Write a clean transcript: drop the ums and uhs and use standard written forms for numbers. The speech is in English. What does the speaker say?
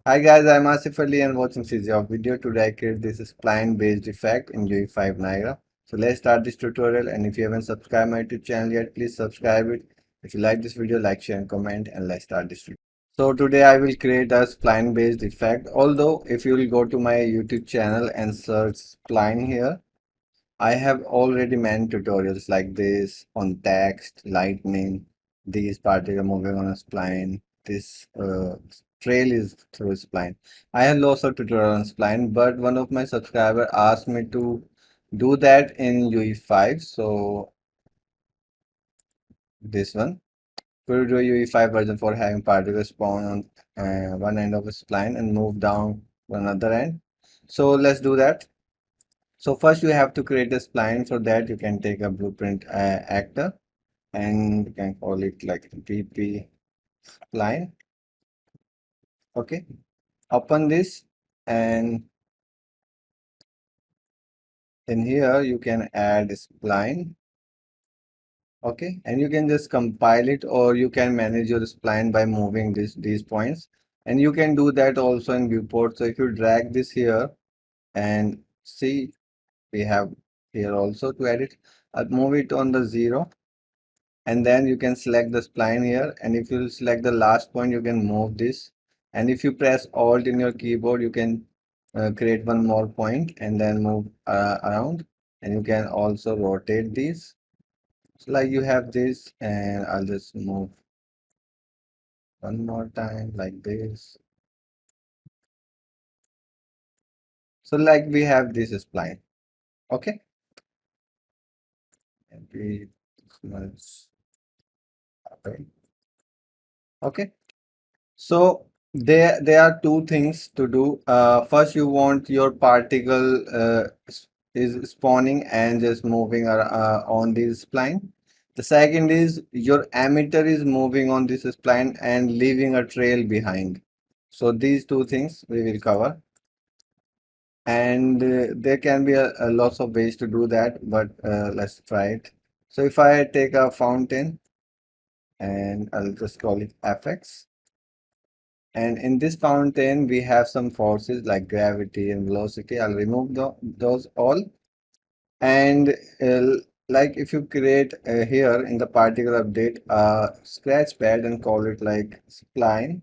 Hi guys, I'm Asif Ali and watching CGHOW video. Today I create this spline-based effect in UE5 Niagara. So let's start this tutorial, and if you haven't subscribed my YouTube channel yet, please subscribe it. If you like this video, like, share and comment, and let's start this tutorial. So today I will create a spline-based effect. Although if you will go to my YouTube channel and search spline here, I have already many tutorials like this on text, lightning, these particle moving on a spline, this trail is through spline. I have lots of tutorials on spline, but one of my subscriber asked me to do that in UE5. So this one, could do UE5 version for having particles spawn on one end of a spline and move down to another end. So let's do that. So first you have to create a spline. For that you can take a blueprint actor and you can call it like BP spline. Okay, open this, and in here you can add spline. Okay, and you can just compile it, or you can manage your spline by moving these points, and you can do that also in viewport. So if you drag this here and see, we have here also to edit. I'll move it on the 0, and then you can select the spline here, and if you select the last point you can move this, and if you press alt in your keyboard you can create one more point and then move around, and you can also rotate these. So like you have this, and I'll just move one more time like this. So like we have this spline. Okay, and we merge. Okay. So there are two things to do. First, you want your particle is spawning and just moving on this spline. The second is your emitter is moving on this spline and leaving a trail behind. So these two things we will cover, and there can be a lots of ways to do that, but let's try it. So if I take a fountain and I'll just call it fx. And in this fountain, we have some forces like gravity and velocity. I'll remove those all. And like if you create here in the particle update a scratch pad and call it like spline.